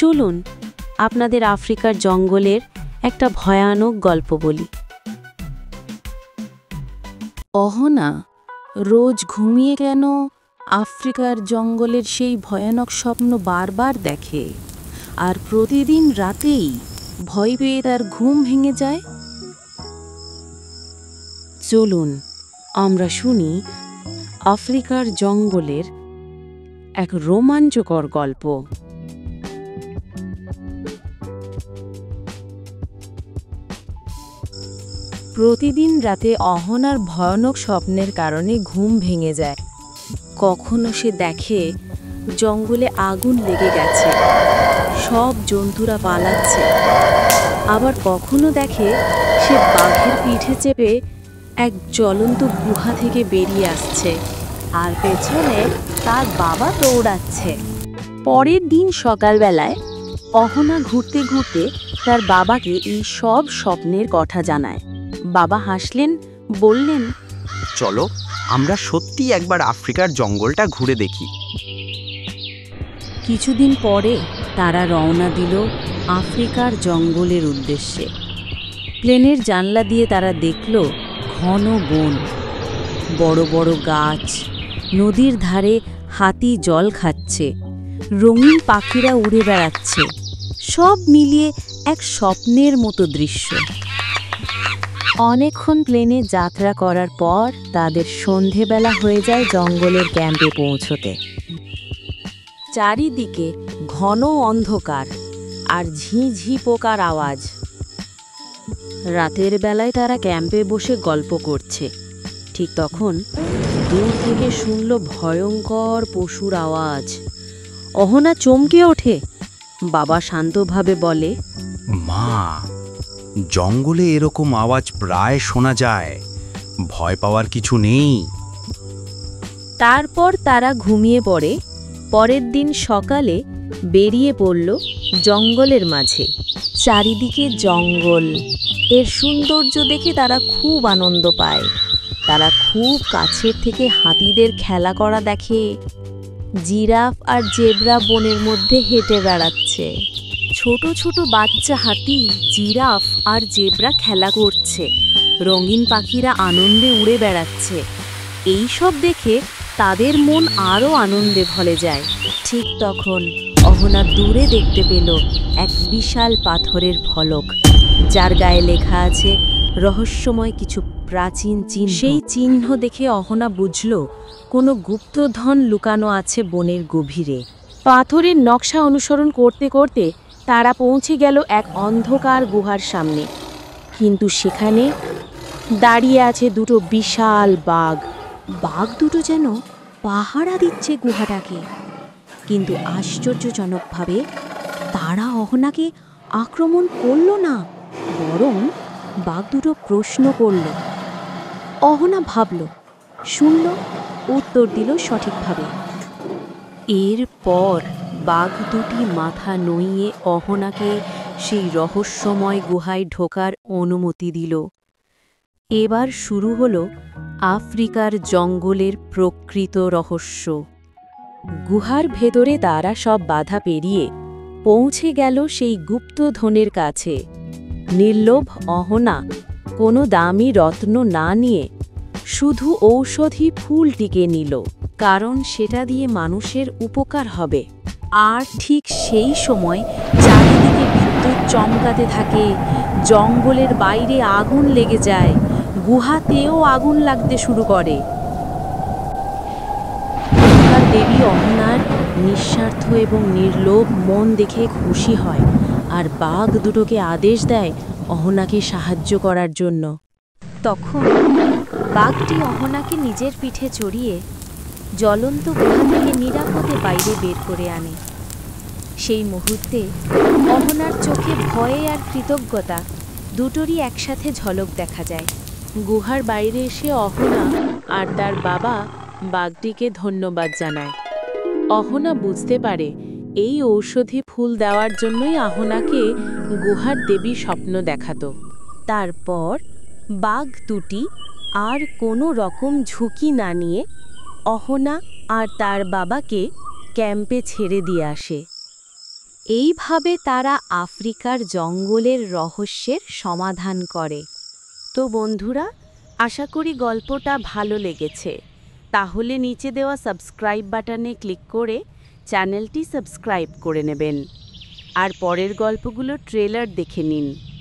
চলুন আপনাদের আফ্রিকার জঙ্গলের একটা ভয়ানক গল্প বলি। অহনা রোজ ঘুমিয়ে কেন আফ্রিকার জঙ্গলের সেই ভয়ানক স্বপ্ন বারবার দেখে, আর প্রতিদিন রাতেই ভয় পেয়ে তার ঘুম ভেঙে যায়? চলুন আমরা শুনি আফ্রিকার জঙ্গলের এক রোমাঞ্চকর গল্প। প্রতিদিন রাতে অহনার ভয়ানক স্বপ্নের কারণে ঘুম ভেঙে যায়। কখনো সে দেখে জঙ্গলে আগুন লেগে গেছে, সব জন্তুরা পালাচ্ছে। আবার কখনো দেখে সে বাঘের পিঠে চেপে এক জ্বলন্ত গুহা থেকে বেরিয়ে আসছে, আর পেছনে তার বাবা দৌড়াচ্ছে। পরের দিন সকালবেলায় অহনা ঘুরতে ঘুরতে তার বাবাকে এই সব স্বপ্নের কথা জানায়। বাবা হাসলেন, বললেন, চলো আমরা সত্যি একবার আফ্রিকার জঙ্গলটা ঘুরে দেখি। কিছুদিন পরে তারা রওনা দিল আফ্রিকার জঙ্গলের উদ্দেশ্যে। প্লেনের জানলা দিয়ে তারা দেখল ঘন বন, বড় বড় গাছ, নদীর ধারে হাতি জল খাচ্ছে, রঙিন পাখিরা উড়ে বেড়াচ্ছে, সব মিলিয়ে এক স্বপ্নের মতো দৃশ্য। অনেকক্ষণ প্লেনে যাত্রা করার পর তাদের সন্ধেবেলা হয়ে যায় জঙ্গলের ক্যাম্পে পৌঁছতে। চারিদিকে ঘন অন্ধকার আর ঝিঁঝি পোকার আওয়াজ। রাতের বেলায় তারা ক্যাম্পে বসে গল্প করছে। ঠিক তখন দূর থেকে শুনল ভয়ঙ্কর পশুর আওয়াজ। অহনা চমকে ওঠে। বাবা শান্তভাবে বলে, মা, জঙ্গলে এরকম আওয়াজ প্রায় শোনা যায়, ভয় পাওয়ার কিছু নেই। তারপর তারা ঘুমিয়ে পড়ে। পরের দিন সকালে বেরিয়ে পড়ল জঙ্গলের মাঝে। চারিদিকে জঙ্গল, এর সৌন্দর্য দেখে তারা খুব আনন্দ পায়। তারা খুব কাছের থেকে হাতিদের খেলা করা দেখে। জিরাফ আর জেব্রা বনের মধ্যে হেঁটে বেড়াচ্ছে। ছোট ছোট বাচ্চা হাতি, জিরাফ আর জেব্রা খেলা করছে, রঙিন পাখিরা আনন্দে উড়ে বেড়াচ্ছে। এই সব দেখে তাদের মন আরও আনন্দে ভরে যায়। ঠিক তখন অহনা দূরে দেখতে পেল এক বিশাল পাথরের ফলক, যার গায়ে লেখা আছে রহস্যময় কিছু প্রাচীন চিহ্ন। সেই চিহ্ন দেখে অহনা বুঝল কোনো গুপ্তধন লুকানো আছে বনের গভীরে। পাথরের নকশা অনুসরণ করতে করতে তারা পৌঁছে গেল এক অন্ধকার গুহার সামনে। কিন্তু সেখানে দাঁড়িয়ে আছে দুটো বিশাল বাঘ। বাঘ দুটো যেন পাহারা দিচ্ছে গুহাটাকে। কিন্তু আশ্চর্যজনকভাবে তারা অহনাকে আক্রমণ করল না, বরং বাঘ দুটো প্রশ্ন করল। অহনা ভাবল, শুনল, উত্তর দিল সঠিকভাবে। এরপর বাঘ দুটি মাথা নইয়ে অহনাকে সেই রহস্যময় গুহায় ঢোকার অনুমতি দিল। এবার শুরু হলো আফ্রিকার জঙ্গলের প্রকৃত রহস্য। গুহার ভেতরে তারা সব বাধা পেরিয়ে পৌঁছে গেল সেই গুপ্তধনের কাছে। নির্লোভ অহনা কোনো দামি রত্ন না নিয়ে শুধু ঔষধি ফুলটিকে নিল, কারণ সেটা দিয়ে মানুষের উপকার হবে। আর ঠিক সেই সময় চারিদিকে বিদ্যুৎ চমকাতে থাকে, জঙ্গলের বাইরে আগুন লেগে যায়, গুহাতেও আগুন লাগতে শুরু করে। দেবী অহনার নিঃস্বার্থ এবং নির্লোভ মন দেখে খুশি হয়, আর বাঘ দুটোকে আদেশ দেয় অহনাকে সাহায্য করার জন্য। তখন বাঘটি অহনাকে নিজের পিঠে চড়িয়ে জ্বলন্ত গুহা থেকে নিরাপদে বাইরে বের করে আনে। সেই মুহূর্তে অহনার চোখে ভয়ে আর কৃতজ্ঞতা দুটোরই একসাথে ঝলক দেখা যায়। গুহার বাইরে এসে অহনা আর তার বাবা বাঘটিকে ধন্যবাদ জানায়। অহনা বুঝতে পারে এই ঔষধি ফুল দেওয়ার জন্যই অহনাকে গুহার দেবী স্বপ্ন দেখাতো। তারপর বাঘ দুটি আর কোনো রকম ঝুঁকি না নিয়ে অহনা আর তার বাবাকে ক্যাম্পে ছেড়ে দিয়ে আসে। এইভাবে তারা আফ্রিকার জঙ্গলের রহস্যের সমাধান করে। তো বন্ধুরা, আশা করি গল্পটা ভালো লেগেছে। তাহলে নিচে দেওয়া সাবস্ক্রাইব বাটনে ক্লিক করে চ্যানেলটি সাবস্ক্রাইব করে নেবেন আর পরের গল্পগুলো ট্রেলার দেখে নিন।